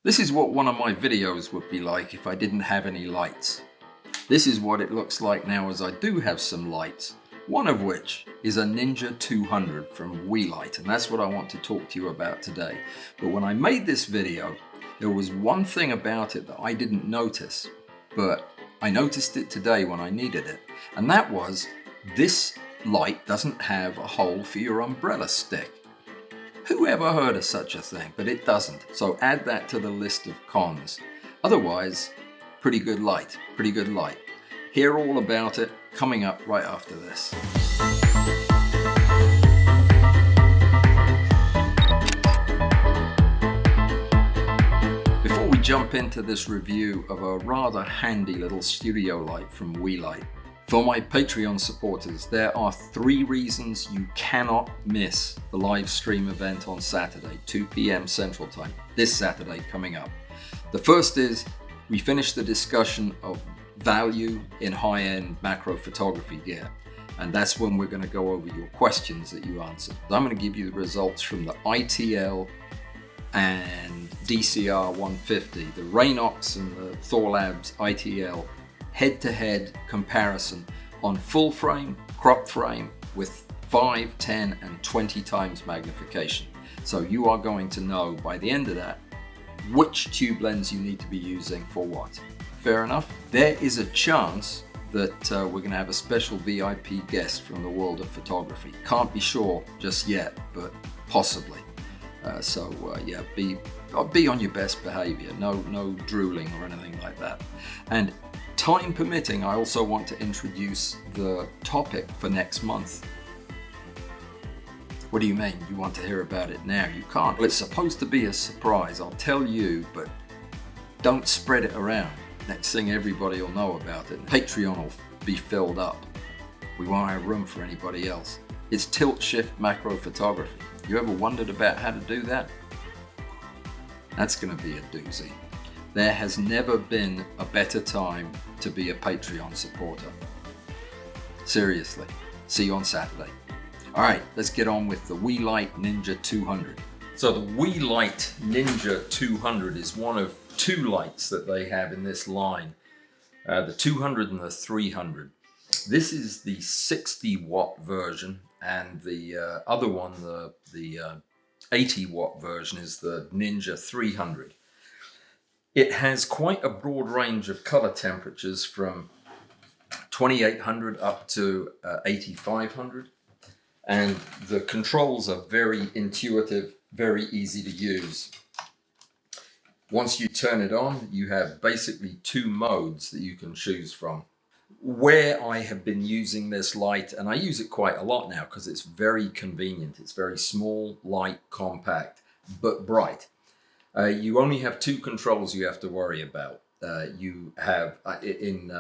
This is what one of my videos would be like if I didn't have any lights. This is what it looks like now as I do have some lights, one of which is a Ninja200 from Weeylite, and that's what I want to talk to you about today. But when I made this video, there was one thing about it that I didn't notice, but I noticed it today when I needed it, and that was this light doesn't have a hole for your umbrella stick. Who ever heard of such a thing? But it doesn't. So add that to the list of cons. Otherwise, pretty good light, pretty good light. Hear all about it coming up right after this. Before we jump into this review of a rather handy little studio light from Weeylite, for my Patreon supporters, there are 3 reasons you cannot miss the live stream event on Saturday, 2 p.m. Central Time, this Saturday coming up. The first is we finished the discussion of value in high-end macro photography gear, and that's when we're going to go over your questions that you answered. I'm going to give you the results from the ITL and DCR 150, the Rainox and the Thorlabs ITL head-to-head comparison on full frame, crop frame with 5, 10 and 20 times magnification. So you are going to know by the end of that which tube lens you need to be using for what. Fair enough? There is a chance that we're going to have a special VIP guest from the world of photography. Can't be sure just yet, but possibly. Yeah, be on your best behavior. No drooling or anything like that. And time permitting, I also want to introduce the topic for next month. What do you mean? You want to hear about it now? You can't. Well, it's supposed to be a surprise. I'll tell you, but don't spread it around. Next thing everybody will know about it. Patreon will be filled up. We won't have room for anybody else. It's tilt shift macro photography. You ever wondered about how to do that? That's going to be a doozy. There has never been a better time to be a Patreon supporter. Seriously. See you on Saturday. All right, let's get on with the Weeylite Ninja200. So the Weeylite Ninja200 is one of 2 lights that they have in this line, the 200 and the 300. This is the 60 watt version, and the other one, the 80 watt version, is the Ninja 300. It has quite a broad range of color temperatures from 2800 up to 8500. And the controls are very intuitive, very easy to use. Once you turn it on, you have basically 2 modes that you can choose from. Where I have been using this light, and I use it quite a lot now because it's very convenient. It's very small, light, compact, but bright. You only have 2 controls you have to worry about. You have, in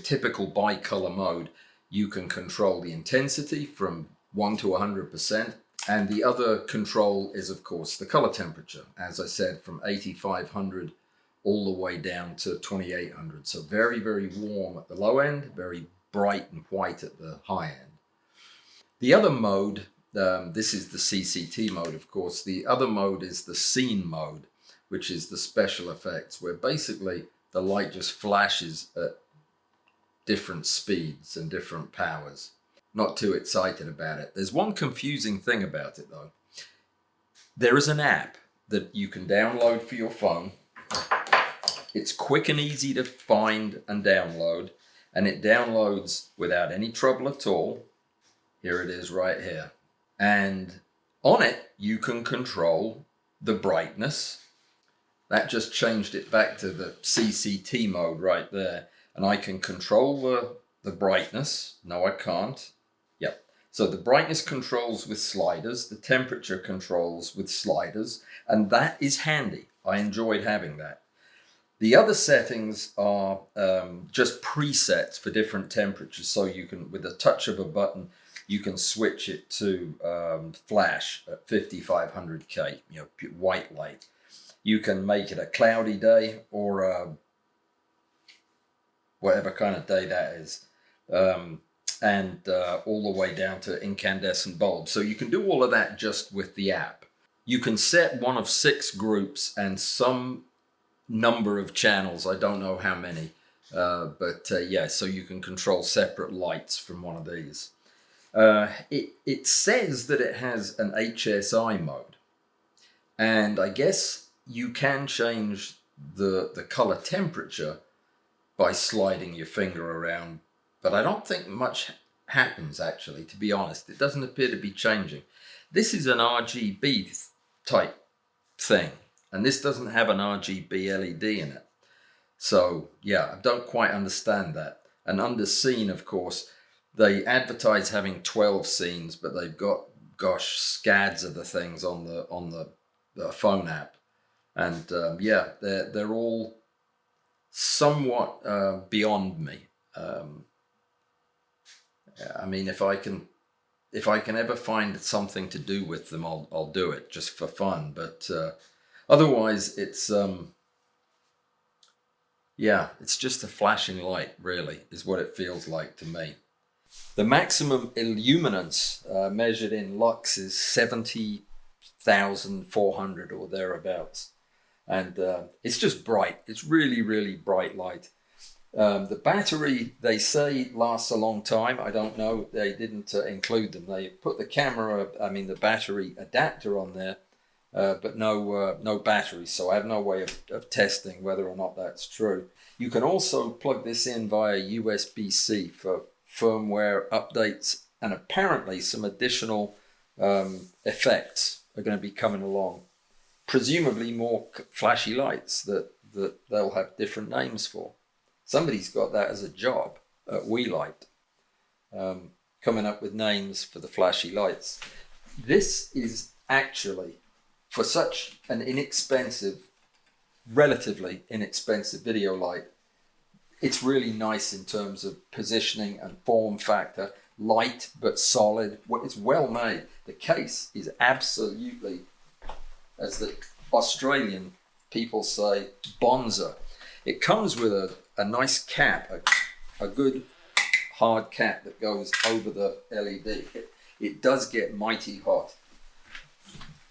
typical bicolor mode, you can control the intensity from 1 to 100%. And the other control is, of course, the color temperature. As I said, from 8500 all the way down to 2800. So very, very warm at the low end, very bright and white at the high end. The other mode, this is the CCT mode, of course. The other mode is the scene mode, which is the special effects, where basically the light just flashes at different speeds and different powers. Not too excited about it. There's one confusing thing about it though. There is an app that you can download for your phone. It's quick and easy to find and download, and it downloads without any trouble at all. Here it is right here. And on it, you can control the brightness. That just changed it back to the CCT mode right there. And I can control the brightness. No, I can't. Yep. So the brightness controls with sliders, the temperature controls with sliders, and that is handy. I enjoyed having that. The other settings are just presets for different temperatures. So you can, with a touch of a button, you can switch it to flash at 5500K, white light. You can make it a cloudy day or a whatever kind of day that is, and all the way down to incandescent bulbs. So you can do all of that just with the app. You can set one of 6 groups and some number of channels. I don't know how many, but yeah, so you can control separate lights from one of these. It says that it has an HSI mode, and I guess you can change the color temperature by sliding your finger around, but I don't think much happens, actually, to be honest. It doesn't appear to be changing. This is an RGB type thing, and this doesn't have an RGB LED in it. So yeah, I don't quite understand that. And under scene, of course, they advertise having 12 scenes, but they've got, gosh, scads of the things on the phone app, and yeah, they're all somewhat beyond me. I mean, if I can ever find something to do with them, I'll do it just for fun. But otherwise, it's yeah, it's just a flashing light, really, is what it feels like to me. The maximum illuminance measured in lux is 70,400 or thereabouts. And it's just bright. It's really, really bright light. The battery, they say, lasts a long time. I don't know. They didn't include them. They put the camera, I mean the battery adapter on there, but no battery. So I have no way of testing whether or not that's true. You can also plug this in via USB-C for firmware updates, and apparently some additional effects are going to be coming along. Presumably more flashy lights that they'll have different names for. Somebody's got that as a job at Weeylite, coming up with names for the flashy lights. This is actually, for such an inexpensive, relatively inexpensive video light, it's really nice in terms of positioning and form factor. Light but solid. It's well made. The case is absolutely, as the Australian people say, bonza. It comes with a nice cap, a good hard cap that goes over the LED. It does get mighty hot.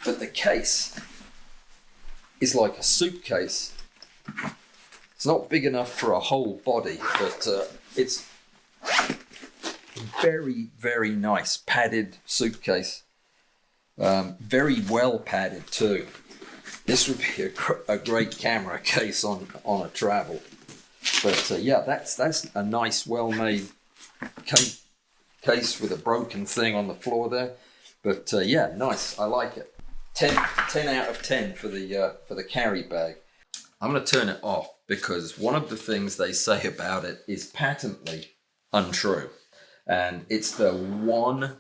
But the case is like a suitcase. It's not big enough for a whole body, but it's very, very nice padded suitcase. Very well padded too. This would be a great camera case on a travel. But yeah, that's a nice, well-made case with a broken thing on the floor there. But yeah, nice. I like it. 10 out of 10 for the carry bag. I'm going to turn it off because one of the things they say about it is patently untrue, and it's the one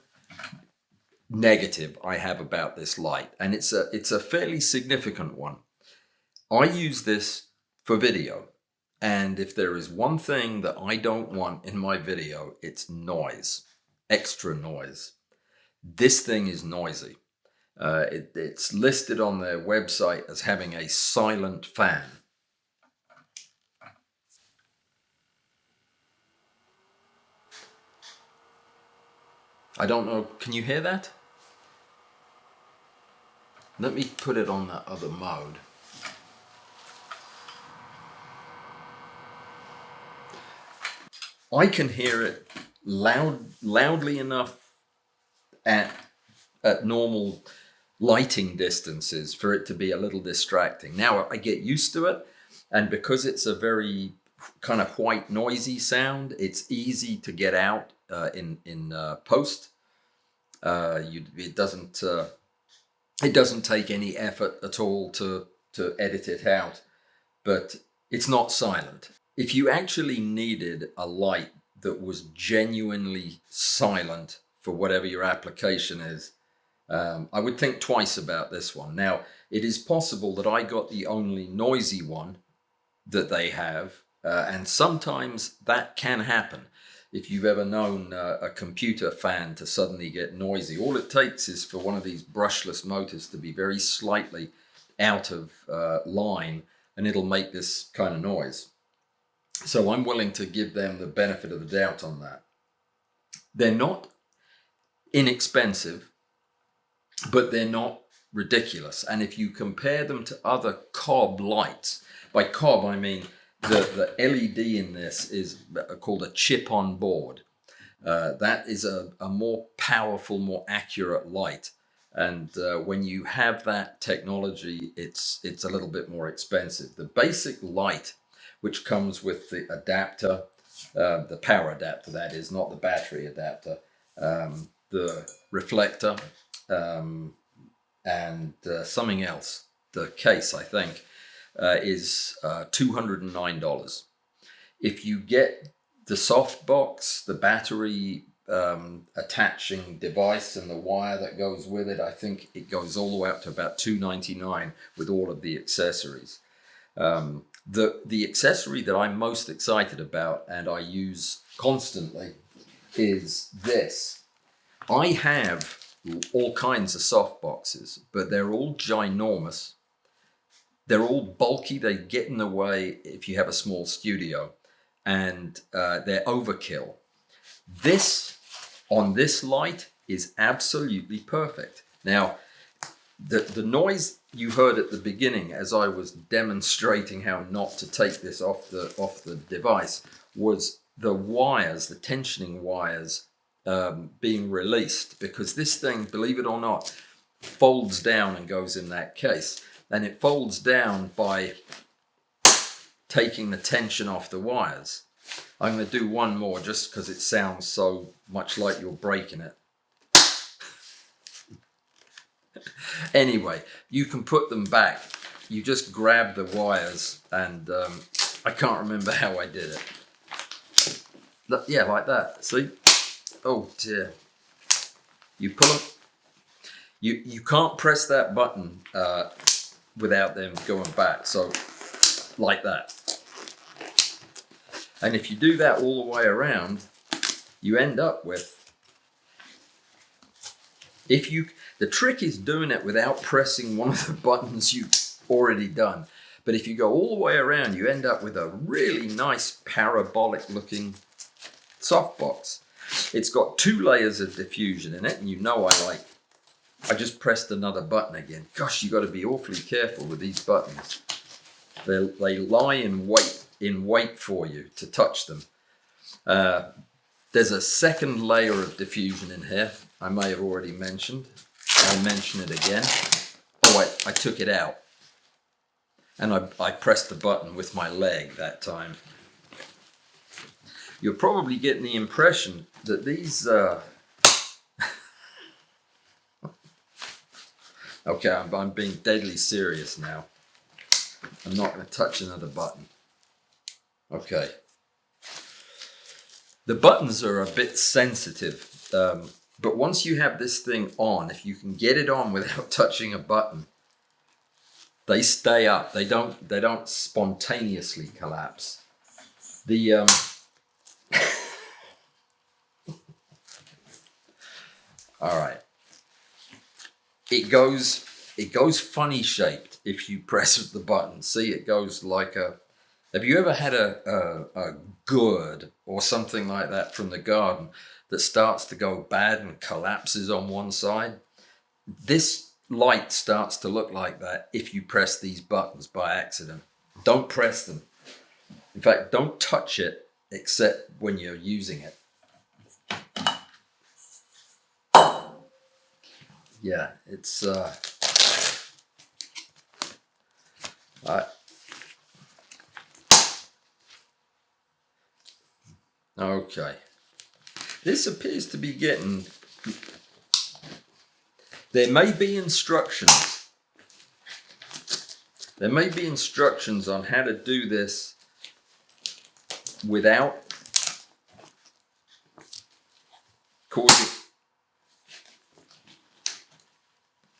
negative I have about this light, and it's a fairly significant one. I use this for video, and if there is one thing that I don't want in my video, it's noise, extra noise. This thing is noisy. It's listed on their website as having a silent fan. I don't know, can you hear that? Let me put it on that other mode. I can hear it loudly enough at normal lighting distances for it to be a little distracting. Now I get used to it, and because it's a very kind of white noisy sound, it's easy to get out in post. It doesn't take any effort at all to edit it out, but it's not silent. If you actually needed a light that was genuinely silent for whatever your application is, I would think twice about this one. Now, it is possible that I got the only noisy one that they have, and sometimes that can happen. If you've ever known a computer fan to suddenly get noisy, all it takes is for one of these brushless motors to be very slightly out of line, and it'll make this kind of noise. So I'm willing to give them the benefit of the doubt on that. They're not inexpensive, but they're not ridiculous. And if you compare them to other cob lights, by cob I mean the LED in this is called a chip on board. That is a more powerful, more accurate light. And when you have that technology, it's a little bit more expensive. The basic light, which comes with the adapter, the power adapter that is, not the battery adapter, the reflector, and something else, the case I think, is $209. If you get the softbox, the battery attaching device and the wire that goes with it, I think it goes all the way up to about $299 with all of the accessories. The accessory that I'm most excited about and I use constantly is this. I have all kinds of softboxes, but they're all ginormous. They're all bulky. They get in the way if you have a small studio, and they're overkill. This, on this light, is absolutely perfect. Now, the noise you heard at the beginning as I was demonstrating how not to take this off the device was the wires, the tensioning wires, being released, because this thing, believe it or not, folds down and goes in that case. And it folds down by taking the tension off the wires. I'm going to do one more just because it sounds so much like you're breaking it. Anyway, you can put them back. You just grab the wires and I can't remember how I did it. Yeah, like that. See? Oh dear. You pull them. You can't press that button without them going back. So like that. And if you do that all the way around, you end up with, the trick is doing it without pressing one of the buttons you've already done. But if you go all the way around, you end up with a really nice parabolic looking softbox. It's got 2 layers of diffusion in it, and you know I just pressed another button again. Gosh, you got to be awfully careful with these buttons. They lie in wait for you to touch them. There's a second layer of diffusion in here. I may have already mentioned. I'll mention it again. Oh, I took it out. And I pressed the button with my leg that time. You're probably getting the impression that these... Okay, I'm being deadly serious now. I'm not going to touch another button. Okay. The buttons are a bit sensitive, but once you have this thing on, if you can get it on without touching a button, they stay up. They don't spontaneously collapse. The all right. It goes funny shaped if you press the button. See, it goes like a... Have you ever had a gourd or something like that from the garden that starts to go bad and collapses on one side? This light starts to look like that if you press these buttons by accident. Don't press them. In fact, don't touch it except when you're using it. Yeah, it's okay. This appears to be getting... There may be instructions. There may be instructions on how to do this without causing...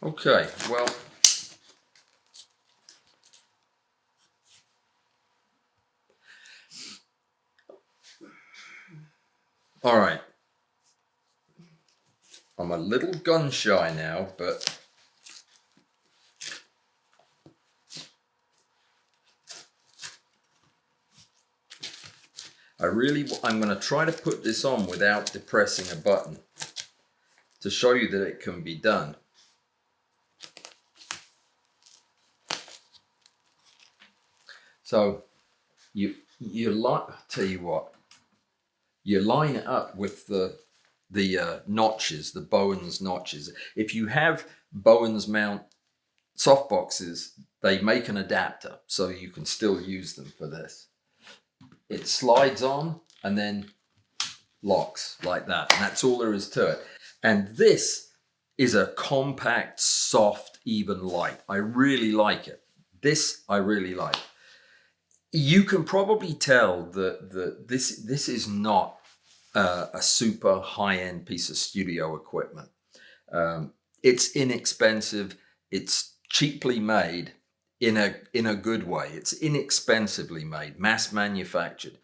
Okay, well... All right. I'm a little gun shy now, but I'm going to try to put this on without depressing a button to show you that it can be done. So you tell you what, you line it up with the notches, the Bowens notches. If you have Bowens mount softboxes, they make an adapter so you can still use them for this. It slides on and then locks like that, and that's all there is to it. And this is a compact, soft, even light. I really like it. This I really like. You can probably tell that this is not a super high-end piece of studio equipment. It's inexpensive. It's cheaply made in a good way. It's inexpensively made, mass manufactured.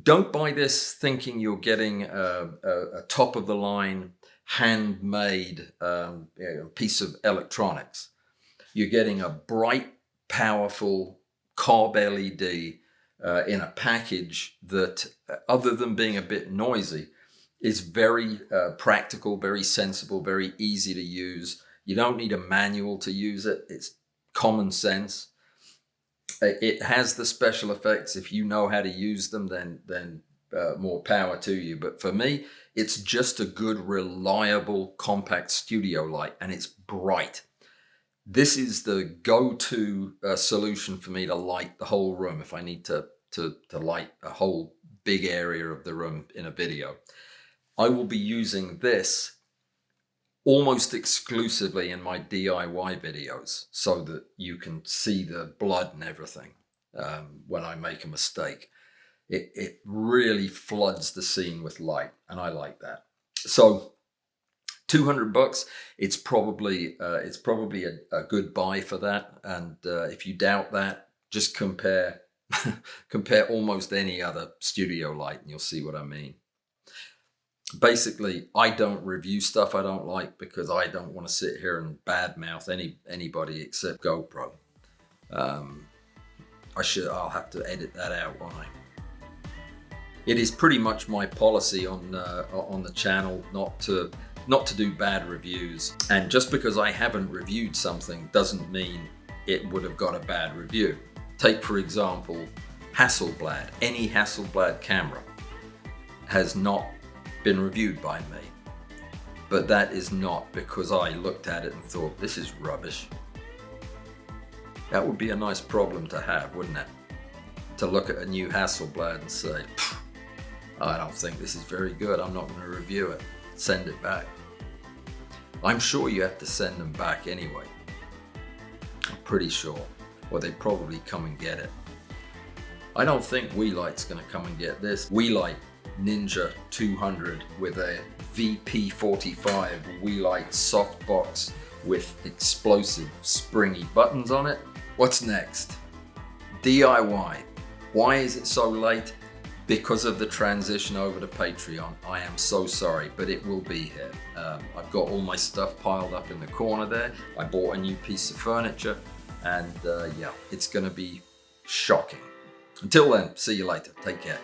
Don't buy this thinking you're getting a top-of-the-line, handmade piece of electronics. You're getting a bright, powerful carb LED in a package that, other than being a bit noisy, is very practical, very sensible, very easy to use. You don't need a manual to use it. It's common sense. It has the special effects. If you know how to use them, then more power to you. But for me, it's just a good, reliable, compact studio light, and it's bright. This is the go-to solution for me to light the whole room if I need to light a whole big area of the room in a video. I will be using this almost exclusively in my DIY videos so that you can see the blood and everything when I make a mistake. It really floods the scene with light, and I like that. So $200, it's probably a good buy for that. And if you doubt that, just compare almost any other studio light and you'll see what I mean. Basically, I don't review stuff I don't like because I don't want to sit here and badmouth anybody except GoPro. I'll have to edit that out, won't I? It is pretty much my policy on the channel not to do bad reviews. And just because I haven't reviewed something doesn't mean it would have got a bad review. Take, for example, Hasselblad. Any Hasselblad camera has not been reviewed by me. But that is not because I looked at it and thought, this is rubbish. That would be a nice problem to have, wouldn't it? To look at a new Hasselblad and say, I don't think this is very good, I'm not going to review it. Send it back. I'm sure you have to send them back anyway. I'm pretty sure. Or they probably come and get it. I don't think Weeylite's going to come and get this. Weeylite Ninja200 with a VP45 Weeylite softbox with explosive springy buttons on it. What's next? DIY. Why is it so late? Because of the transition over to Patreon. I am so sorry, but it will be here. I've got all my stuff piled up in the corner there. I bought a new piece of furniture, and yeah, it's going to be shocking. Until then, see you later. Take care.